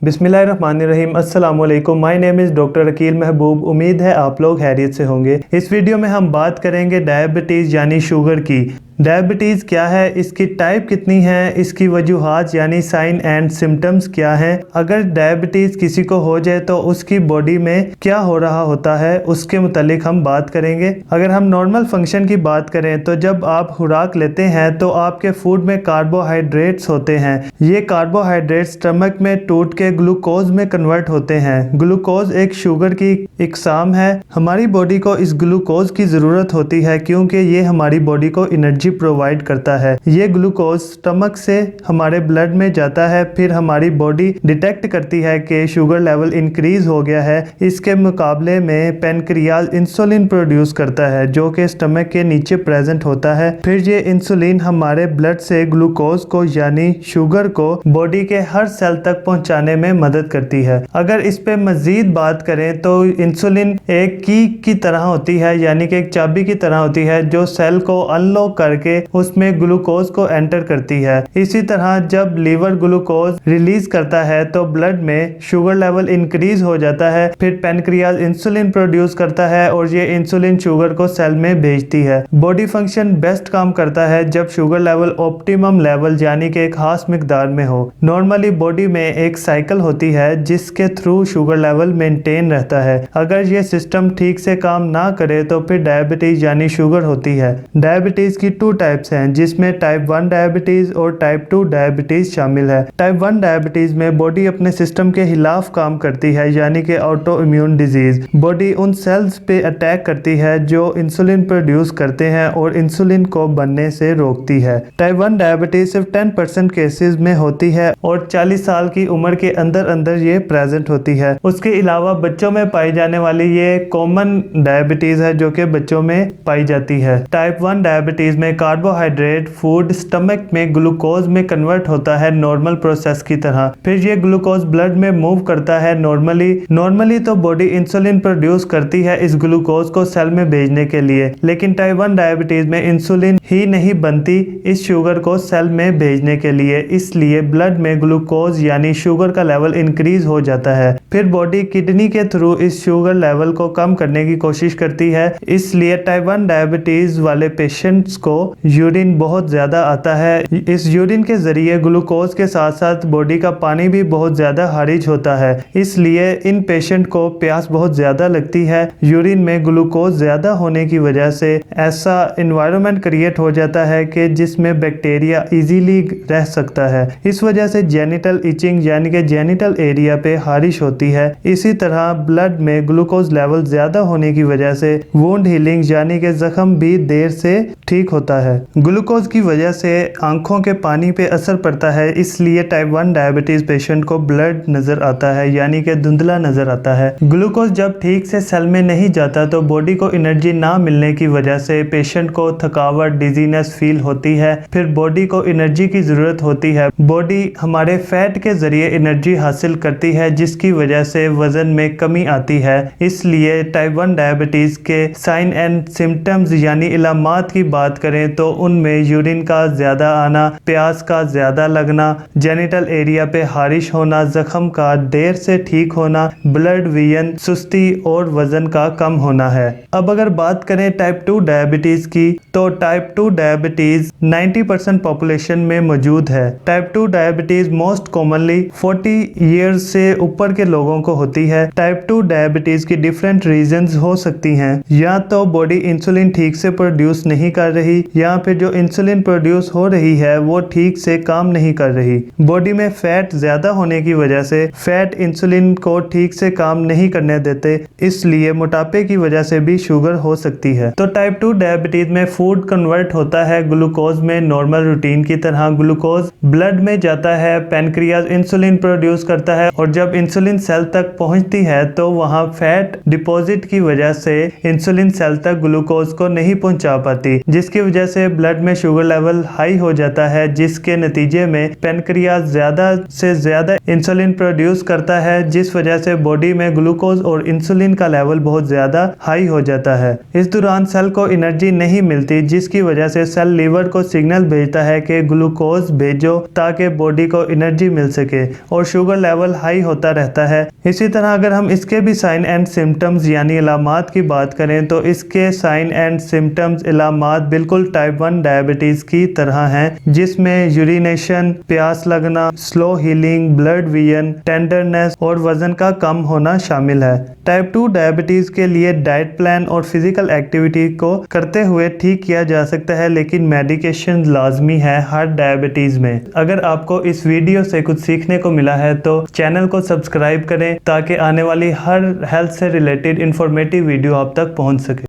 बिस्मिल्लाहिर्रहमानिर्रहीम। अस्सलाम वालेकुम। My name is doctor Aqeel Mehboob. उम्मीद है आप लोग खैरियत से होंगे। इस वीडियो में हम बात करेंगे डायबिटीज़ यानी शुगर की। डायबिटीज़ क्या है, इसकी टाइप कितनी है, इसकी वजूहात यानी साइन एंड सिम्टम्स क्या हैं, अगर डायबिटीज़ किसी को हो जाए तो उसकी बॉडी में क्या हो रहा होता है, उसके मुतालिक हम बात करेंगे। अगर हम नॉर्मल फंक्शन की बात करें तो जब आप खुराक लेते हैं तो आपके फूड में कार्बोहाइड्रेट्स होते हैं। ये कार्बोहाइड्रेट्स स्टमक में टूट के ग्लूकोज में कन्वर्ट होते हैं। ग्लूकोज एक शुगर की इकसाम है। हमारी बॉडी को इस ग्लूकोज की ज़रूरत होती है क्योंकि ये हमारी बॉडी को एनर्जी प्रोवाइड करता है। ये ग्लूकोज स्टमक से हमारे ब्लड में जाता है, फिर हमारी बॉडी डिटेक्ट करती है कि शुगर लेवल इंक्रीज हो गया है। इसके मुकाबले में पैनक्रियाज इंसुलिन प्रोड्यूस करता है जो कि स्टमक के नीचे प्रेजेंट होता है। फिर ये इंसुलिन हमारे ब्लड से ग्लूकोज को यानी शुगर को बॉडी के हर सेल तक पहुंचाने में मदद करती है। अगर इस पे मजीद बात करें तो इंसुलिन एक की तरह होती है, यानी कि एक चाबी की तरह होती है जो सेल को अनलॉक करके उसमें ग्लूकोज को एंटर करती है। इसी तरह जब लीवर ग्लूकोज रिलीज करता है तो ब्लड में शुगर लेवल इंक्रीज हो जाता है। फिर पैनक्रियाज इंसुलिन प्रोड्यूस करता है और ये इंसुलिन शुगर को सेल में भेजती है। बॉडी फंक्शन बेस्ट काम करता है जब शुगर लेवल ऑप्टिमम लेवल यानी कि एक खास मिकदार में हो। नॉर्मली बॉडी में एक साइकिल होती है जिसके थ्रू शुगर लेवल मेंटेन रहता है। अगर ये सिस्टम ठीक से काम ना करे तो फिर डायबिटीज यानी शुगर होती है। डायबिटीज की 2 टाइप्स हैं जिसमें टाइप 1 डायबिटीज और टाइप 2 डायबिटीज शामिल है। टाइप 1 डायबिटीज में बॉडी अपने सिस्टम के खिलाफ काम करती है, यानी कि ऑटो इम्यून डिजीज। बॉडी उन सेल्स पे अटैक करती है जो इंसुलिन प्रोड्यूस करते हैं और इंसुलिन को बनने से रोकती है। टाइप 1 डायबिटीज सिर्फ 10% केसेस में होती है और 40 साल की उम्र के अंदर अंदर ये प्रेजेंट होती है। उसके अलावा बच्चों में पाई जाने वाली ये कॉमन डायबिटीज है जो कि बच्चों में पाई जाती है। टाइप 1 डायबिटीज में कार्बोहाइड्रेट फूड स्टमक में ग्लूकोज में कन्वर्ट होता है नॉर्मल प्रोसेस की तरह। फिर ये ग्लूकोज ब्लड में मूव करता है नॉर्मली तो बॉडी इंसुलिन प्रोड्यूस करती है इस ग्लूकोज को सेल में भेजने के लिए, लेकिन टाइप 1 डायबिटीज में इंसुलिन ही नहीं बनती इस शुगर को सेल में भेजने के लिए, इसलिए ब्लड में ग्लूकोज यानी शुगर का लेवल इंक्रीज हो जाता है। फिर बॉडी किडनी के थ्रू इस शुगर लेवल को कम करने की कोशिश करती है, इसलिए टाइप 1 डायबिटीज वाले पेशेंट्स को यूरिन बहुत ज्यादा आता है। इस यूरिन के जरिए ग्लूकोज के साथ साथ बॉडी का पानी भी बहुत ज्यादा खारिज होता है, इसलिए इन पेशेंट को प्यास बहुत ज्यादा लगती है। यूरिन में ग्लूकोज ज्यादा होने की वजह से ऐसा एनवायरनमेंट क्रिएट हो जाता है कि जिसमें बैक्टीरिया इजीली रह सकता है। इस वजह से जेनिटल इचिंग यानी कि जेनिटल एरिया पे खारिश होती है। इसी तरह ब्लड में ग्लूकोज लेवल ज्यादा होने की वजह से वुंड हीलिंग यानी कि जख्म भी देर से ठीक होता है। ग्लूकोज की वजह से आंखों के पानी पे असर पड़ता है, इसलिए टाइप 1 डायबिटीज पेशेंट को ब्लड नजर आता है यानी कि धुंधला नजर आता है। ग्लूकोज जब ठीक से सेल में नहीं जाता तो बॉडी को एनर्जी ना मिलने की वजह से पेशेंट को थकावट डिजीनेस फील होती है। फिर बॉडी को एनर्जी की जरूरत होती है। बॉडी हमारे फैट के जरिए एनर्जी हासिल करती है जिसकी वजह से वजन में कमी आती है। इसलिए टाइप 1 डायबिटीज के साइन एंड सिम्टम्स यानी इलामात की बात करें तो उनमें यूरिन का ज्यादा आना, प्यास का ज्यादा लगना, जेनिटल एरिया पे खारिश होना, जख्म का देर से ठीक होना, ब्लड विजन, सुस्ती और वजन का कम होना है। अब अगर बात करें टाइप 2 डायबिटीज की तो टाइप 2 डायबिटीज 90% पॉपुलेशन में मौजूद है। Type 2 diabetes most commonly 40 years से ऊपर के लोगों को होती है। टाइप 2 डायबिटीज की डिफरेंट रीजंस हो सकती हैं, या तो बॉडी इंसुलिन ठीक से प्रोड्यूस नहीं कर रही या फिर जो इंसुलिन प्रोड्यूस हो रही है वो ठीक से काम नहीं कर रही। बॉडी में फैट ज्यादा होने की वजह से फैट इंसुलिन को ठीक से काम नहीं करने देते, इसलिए मोटापे की वजह से भी शुगर हो सकती है। तो टाइप 2 डायबिटीज में फूड कन्वर्ट होता है ग्लूकोज में नॉर्मल रूटीन की तरह। ग्लूकोज ब्लड में जाता है, पैनक्रियाज इंसुलिन प्रोड्यूस करता है और जब इंसुलिन सेल तक पहुंचती है तो वहां फैट डिपॉजिट की वजह से इंसुलिन सेल तक ग्लूकोज को नहीं पहुंचा पाती, जिसकी वजह से ब्लड में शुगर लेवल हाई हो जाता है, जिसके नतीजे में पैनक्रियाज ज़्यादा से ज़्यादा इंसुलिन प्रोड्यूस करता है, जिस वजह से बॉडी में ग्लूकोज और इंसुलिन का लेवल बहुत ज़्यादा हाई हो जाता है। इस दौरान सेल को एनर्जी नहीं मिलती, जिसकी वजह से सेल लीवर को सिग्नल भेजता है कि ग्लूकोज भेजो ताकि बॉडी को एनर्जी मिल सके, और शुगर लेवल हाई होता रहता है। इसी तरह अगर हम इसके भी साइन एंड सिम्टम्स यानी अलामात की बात करें तो इसके साइन एंड सिम्टम्स अलामात बिल्कुल टाइप 1 डायबिटीज की तरह हैं, जिसमें यूरिनेशन, प्यास लगना, slow healing, blood vision, tenderness और वजन का कम होना शामिल है। टाइप 2 डायबिटीज के लिए डाइट प्लान और फिजिकल एक्टिविटी को करते हुए ठीक किया जा सकता है, लेकिन मेडिकेशन लाजमी है हर डायबिटीज में। अगर आपको इस वीडियो से कुछ सीखने को मिला है तो चैनल को सब्सक्राइब करें ताकि आने वाली हर हेल्थ से रिलेटेड इंफॉर्मेटिव वीडियो आप तक पहुंच सके।